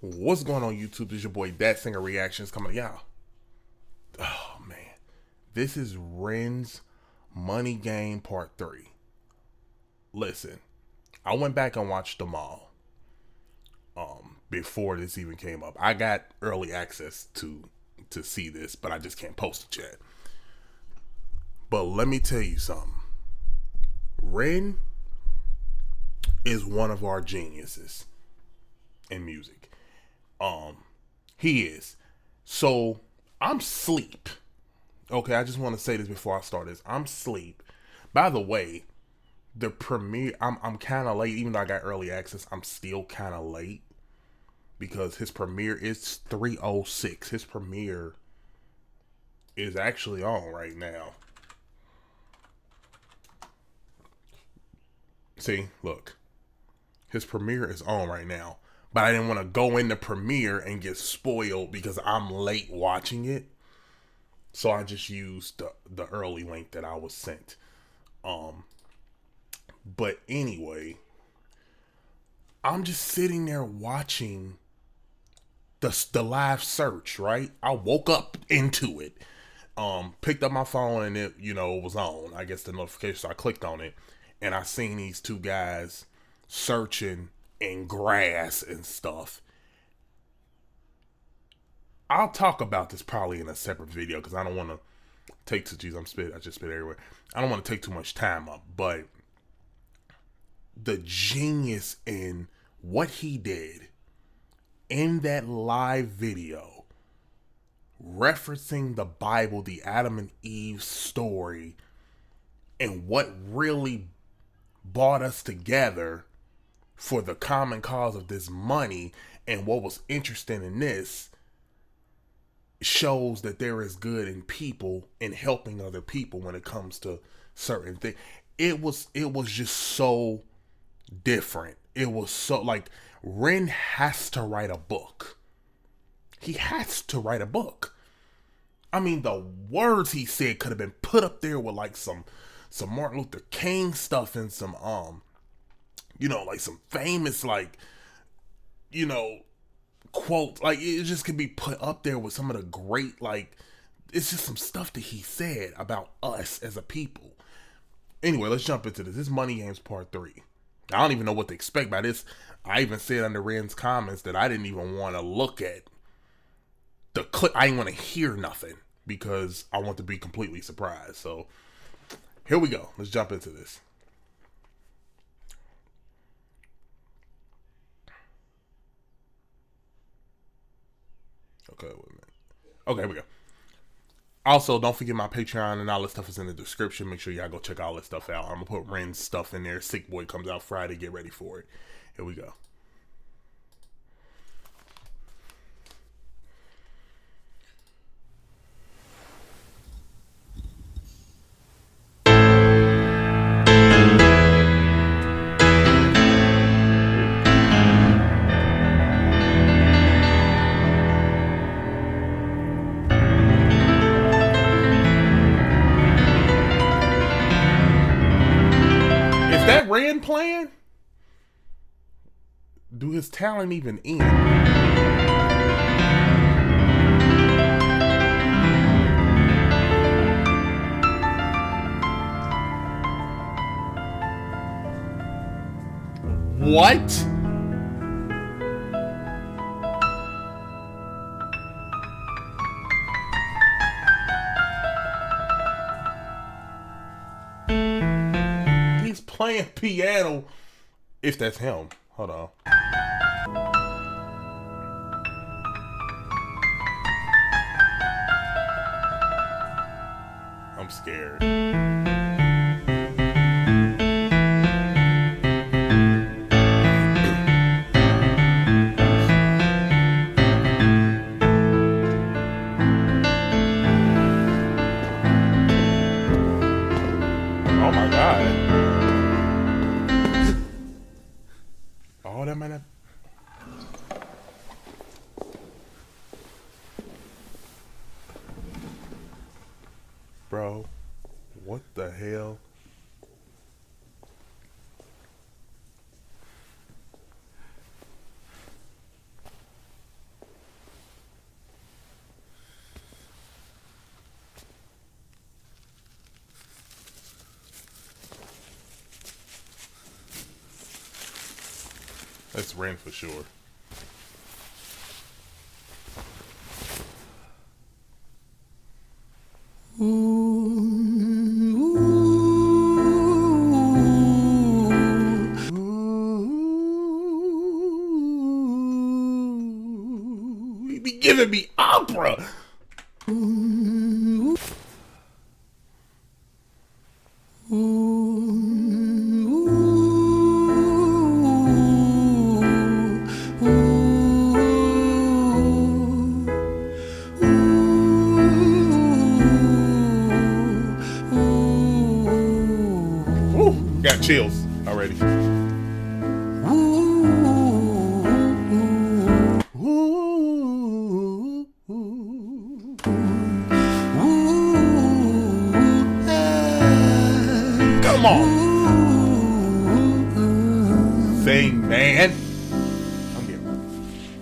What's going on YouTube? This is your boy That Singer Reactions coming to y'all. Oh man. This is Ren's Money Game Part 3. Listen, I went back and watched them all. Before this even came up. I got early access to see this, but I just can't post it yet. But let me tell you something. Ren is one of our geniuses in music. He is. So I'm sleep. Okay, I just want to say this before I start this. I'm sleep. By the way, the premiere, I'm kind of late. Even though I got early access, I'm still kind of late because his premiere is 3:06. His premiere is actually on right now. See, look. His premiere is on right now. But I didn't want to go in the premiere and get spoiled because I'm late watching it. So I just used the early link that I was sent. But anyway, I'm just sitting there watching the live search, right? I woke up into it. Picked up my phone and it, it was on. I guess the notification, so I clicked on it. And I seen these two guys searching in grass and stuff. I'll talk about this probably in a separate video because I don't want to take too. Geez, I just spit everywhere. I don't want to take too much time up, but the genius in what he did in that live video, referencing the Bible, the Adam and Eve story, and what really brought us together for the common cause of this money. And what was interesting in this shows that there is good in people and helping other people when it comes to certain things. It was just so different. It was so like Ren has to write a book. He has to write a book. I mean, the words he said could have been put up there with like some Martin Luther King stuff and some like some famous quotes. Like it just could be put up there with some of the great, it's just some stuff that he said about us as a people. Anyway, let's jump into this. This Money Games Part 3. I don't even know what to expect by this. I even said under Ren's comments that I didn't even want to look at the clip. I didn't want to hear nothing because I want to be completely surprised. So here we go. Let's jump into this. Okay, wait a minute. Okay, here we go. Also, don't forget my Patreon and all this stuff is in the description. Make sure y'all go check all this stuff out. I'm going to put Ren's stuff in there. Sick Boi comes out Friday. Get ready for it. Here we go. Is that Ren playing? Do his talent even end? What? He's playing piano. If that's him. Hold on. I'm scared. Oh my God. Oh, that might not. Bro, what the hell? It's Ren for sure. He be giving me opera. Got chills already. Come on. Sing, man.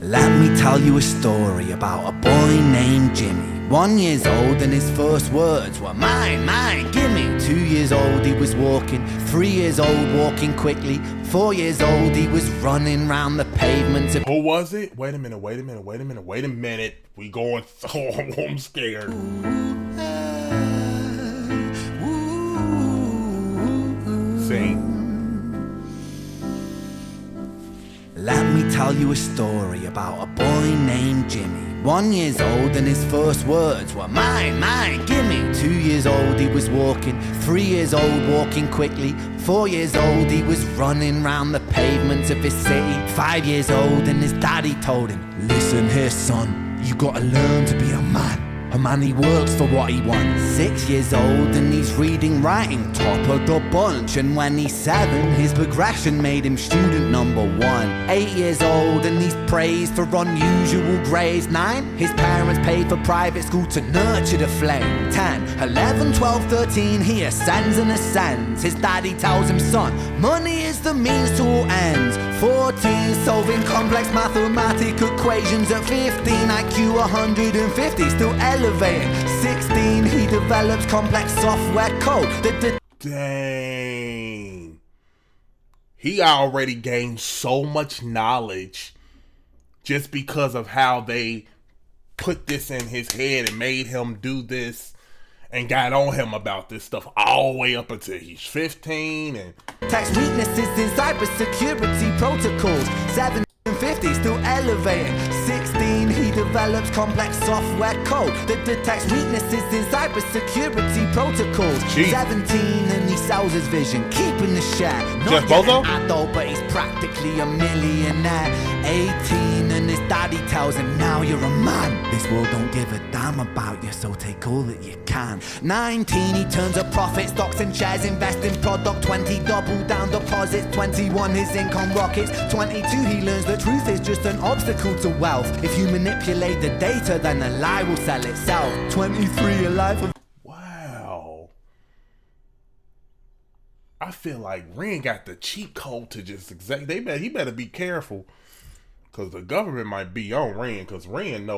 Let me tell you a story about a boy named Jimmy. 1 year old and his first words were mine, mine, gimme. 2 years old he was walking, 3 years old walking quickly, 4 years old he was running round the pavement. Who was it? Wait a minute. We going, oh, I'm scared. Sing. Let me tell you a story about a boy named Jimmy. 1 year old and his first words were mine, mine, gimme. 2 years old he was walking, 3 years old walking quickly, 4 years old he was running round the pavements of his city. 5 years old and his daddy told him, listen here son, you gotta learn to be a man. A man he works for what he wants. 6 years old and he's reading, writing, top of the bunch. And when he's 7, his progression made him student number 1. 8 years old and he's praised for unusual grades. 9, his parents paid for private school to nurture the flame. 10, 11, 12, 13, he ascends and ascends. His daddy tells him, son, money is the means to all ends. 14, solving complex mathematical equations. At 15, IQ 150, still elevating. 16, he develops complex software code. Dang. He already gained so much knowledge just because of how they put this in his head and made him do this and got on him about this stuff all the way up until he's 15 and text weaknesses in cybersecurity protocols. 750 still elevating. 16, he develops complex software code that detects weaknesses in cybersecurity protocols. Jeez. 17 and he sells his vision, keeping the share. Just Not yet Bozo? an adult, but he's practically a millionaire. 18 and his daddy tells him, now you're a man. This world don't give a damn about you, so take all that you can. 19, he turns a profit, stocks and shares, invest in product. 20, double down deposits. 21, his income rockets. 22, he learns the truth is just an obstacle to wealth. If you manipulate the data, then the lie will sell itself. 23, a life of... wow. I feel like Ren got the cheat code to just he better be careful. Cause the government might be on Ren, cause Ren,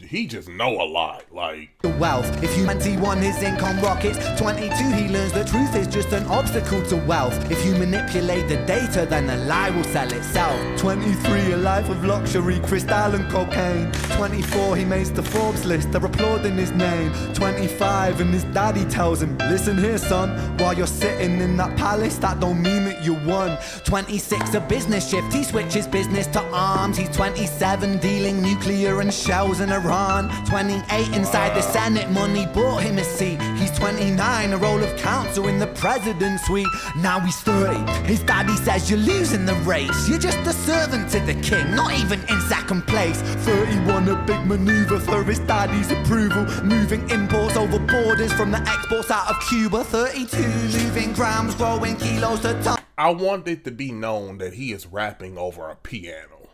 he just know a lot. Like wealth. If you 21, his income rockets. 22, he learns the truth is just an obstacle to wealth. If you manipulate the data, then the lie will sell itself. 23, a life of luxury, crystal and cocaine. 24, he makes the Forbes list, they're applauding his name. 25, and his daddy tells him, listen here son, while you're sitting in that palace, that don't mean that you won. 26, a business shift, he switches business to arms. He's 27, dealing nuclear and shells in Iran. 28, inside the Senate, money bought him a seat. He's 29, a role of counsel in the president's suite. Now he's 30, his daddy says you're losing the race. You're just a servant to the king, not even in second place. 31, a big maneuver for his daddy's approval, moving imports over borders from the exports out of Cuba. 32, moving grams, growing kilos to tons. I want it to be known that he is rapping over a piano.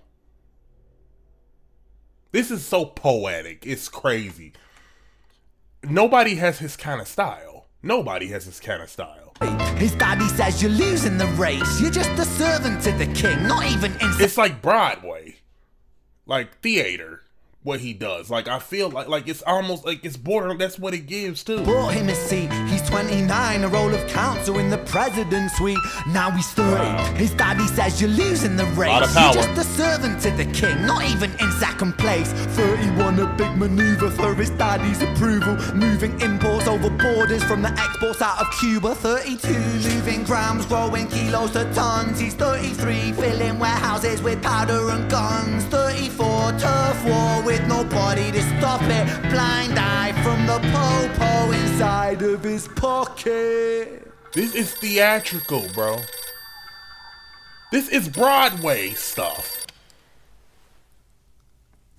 This is so poetic. It's crazy. Nobody has his kind of style. His daddy says you're losing the race. You're just a servant to the king, not even in... It's like Broadway. Like theater. what he does. Like, I feel like it's almost like it's border. That's what it gives too. Bought him a seat, he's 29, a role of counsel in the president's suite. Now he's 30, his daddy says you're losing the race. Lot of power. You're just a servant to the king, not even in second place. 31, a big maneuver for his daddy's approval. Moving imports over borders from the exports out of Cuba. 32, moving grams, growing kilos to tons. He's 33, filling warehouses with powder and guns. 34, turf war with nobody to stop it. Blind eye from the po-po inside of his pocket. This is theatrical, bro. This is Broadway stuff.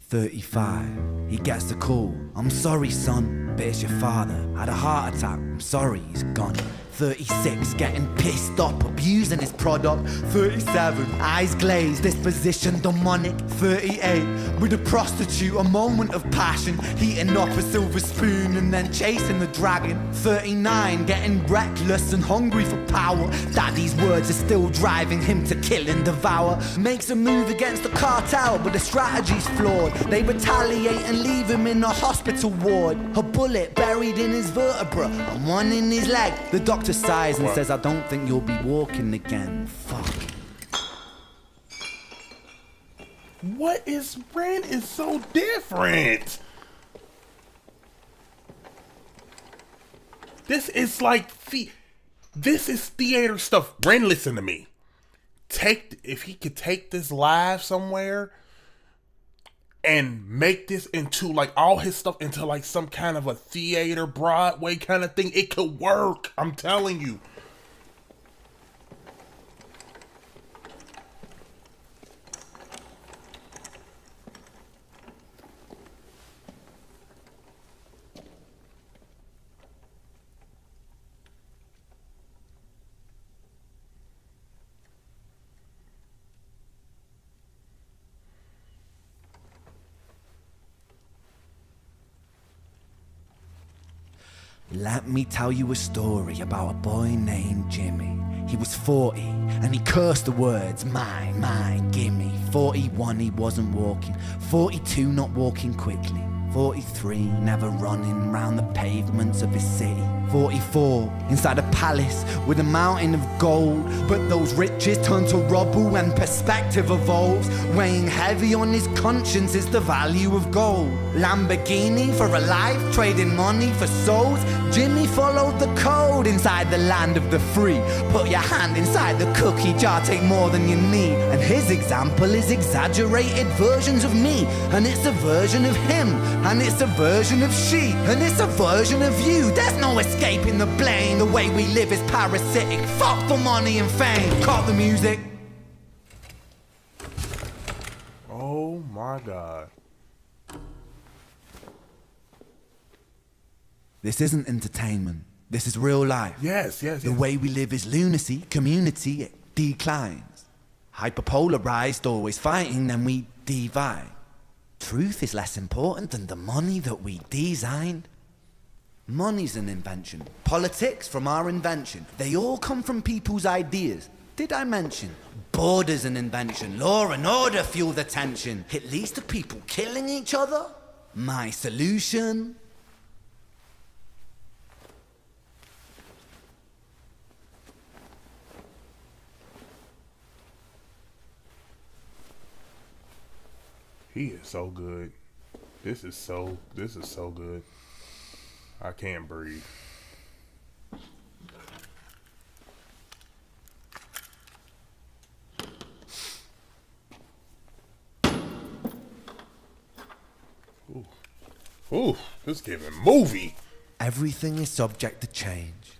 35, he gets the call. I'm sorry, son, but it's your father. Had a heart attack, I'm sorry, he's gone. 36, getting pissed up, abusing his product. 37, eyes glazed, disposition demonic. 38, with a prostitute, a moment of passion, heating up a silver spoon and then chasing the dragon. 39, getting reckless and hungry for power. Daddy's words are still driving him to kill and devour. Makes a move against the cartel, but the strategy's flawed. They retaliate and leave him in a hospital ward. A bullet buried in his vertebra and one in his leg. The doctor sighs and says, I don't think you'll be walking again. Fuck. What is Ren is so different? This is like this is theater stuff. Ren, listen to me. If he could take this live somewhere and make this into like all his stuff into like some kind of a theater Broadway kind of thing, it could work. I'm telling you. Let me tell you a story about a boy named Jimmy. He was 40 and he cursed the words, mine, gimme. 41, he wasn't walking. 42, not walking quickly. 43, never running round the pavements of his city. 44, inside a palace with a mountain of gold. But those riches turn to rubble when perspective evolves. Weighing heavy on his conscience is the value of gold. Lamborghini for a life, trading money for souls. Jimmy followed the code inside the land of the free. Put your hand inside the cookie jar, take more than you need. And his example is exaggerated versions of me. And it's a version of him. And it's a version of she. And it's a version of you. There's no escaping the blame. The way we live is parasitic. Fuck for money and fame. Cut the music. Oh my God. This isn't entertainment. This is real life. Yes. The way we live is lunacy, community, it declines. Hyperpolarized, always fighting, then we divide. Truth is less important than the money that we designed. Money's an invention. Politics from our invention. They all come from people's ideas. Did I mention? Border's an invention. Law and order fuel the tension. It leads to people killing each other. My solution? He is so good. This is so good. I can't breathe. Ooh, this giving movie. Everything is subject to change.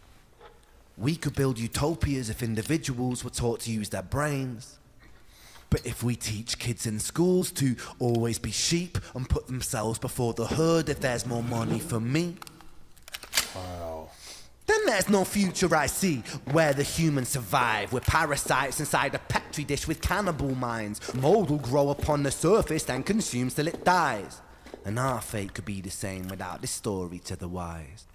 We could build utopias if individuals were taught to use their brains. But if we teach kids in schools to always be sheep and put themselves before the herd if there's more money for me, wow, then there's no future I see where the humans survive. We're parasites inside a petri dish with cannibal minds. Mold will grow upon the surface and consumes till it dies. And our fate could be the same without this story to the wise.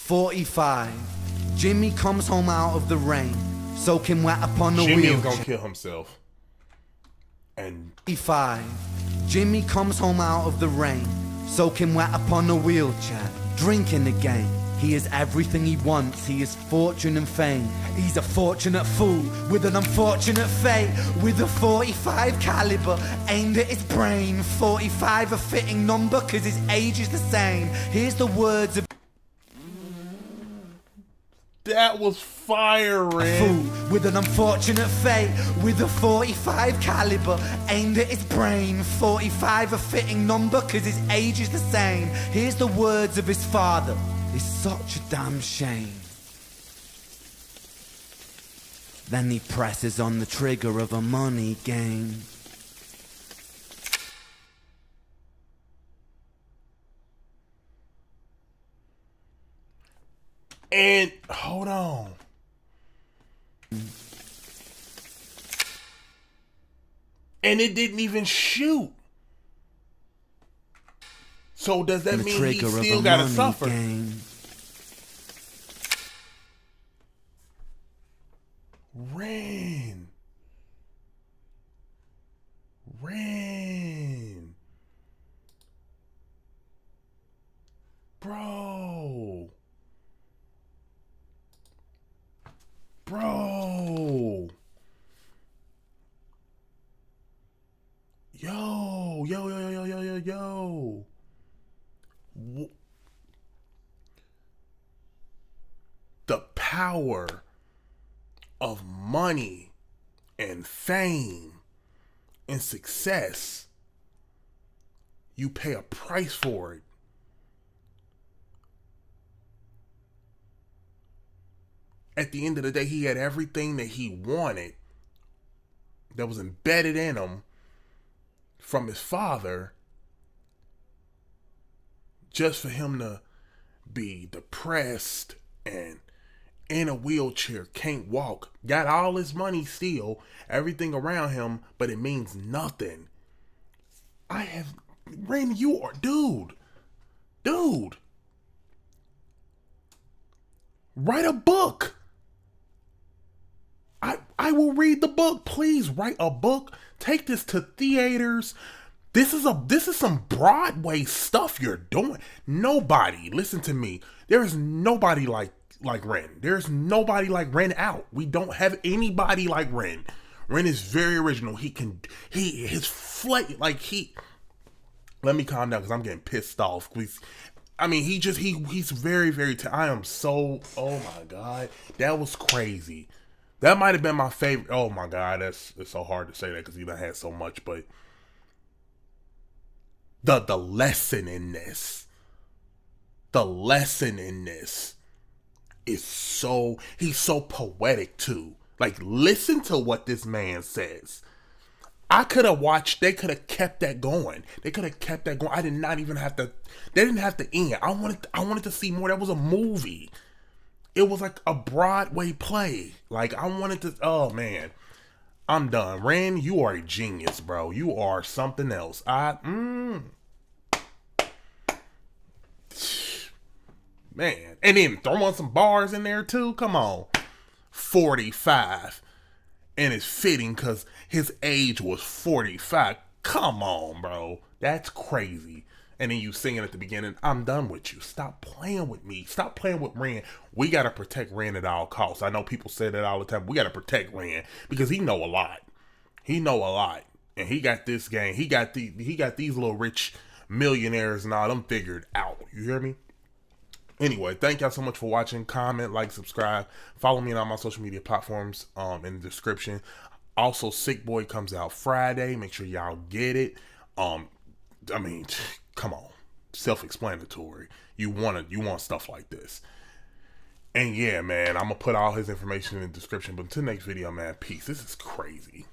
45. Jimmy comes home out of the rain, soaking wet upon the Jimmy wheelchair. is gonna kill himself. And 45. Jimmy comes home out of the rain, soaking wet upon a wheelchair, drinking again. He is everything he wants, he is fortune and fame. He's a fortunate fool with an unfortunate fate. With a 45 caliber aimed at his brain. 45 a fitting number cause his age is the same. Here's the words of that was fire, Ren. fool with an unfortunate fate. With a 45 caliber aimed at his brain. 45 a fitting number cause his age is the same. Here's the words of his father. It's such a damn shame. Then he presses on the trigger of a money game. And hold on. And it didn't even shoot. So does that mean he still gotta suffer? Game. Ren. Bro. Yo. The power of money and fame and success. You pay a price for it. At the end of the day, he had everything that he wanted that was embedded in him from his father, just for him to be depressed and in a wheelchair, can't walk, got all his money still, everything around him, but it means nothing. Ren, you are, dude, write a book. I will read the book. Please write a book. Take this to theaters. This is some Broadway stuff you're doing. Nobody, listen to me. There is nobody like Ren. There's nobody like Ren out. We don't have anybody like Ren. Ren is very original. Let me calm down because I'm getting pissed off. He's very, very, oh my God. That was crazy. That might have been my favorite. Oh my God. It's so hard to say that because he done had so much, but the lesson in this is he's so poetic too. Like, listen to what this man says. They could have kept that going. I did not even have to, they didn't have to end. I wanted to see more. That was a movie. It was like a Broadway play. Like, I wanted to, oh man. I'm done. Ren, you are a genius, bro. You are something else. Man. And then throw on some bars in there too. Come on. 45. And it's fitting because his age was 45. Come on, bro. That's crazy. And then you singing at the beginning, I'm done with you. Stop playing with me. Stop playing with Ren. We got to protect Ren at all costs. I know people say that all the time. We got to protect Ren because he know a lot. And he got this game. He got these little rich millionaires and all them figured out. You hear me? Anyway, thank y'all so much for watching. Comment, like, subscribe. Follow me on all my social media platforms in the description. Also, Sick Boi comes out Friday. Make sure y'all get it. Come on. Self-explanatory. You want stuff like this. And yeah, man, I'm going to put all his information in the description. But until next video, man, peace. This is crazy.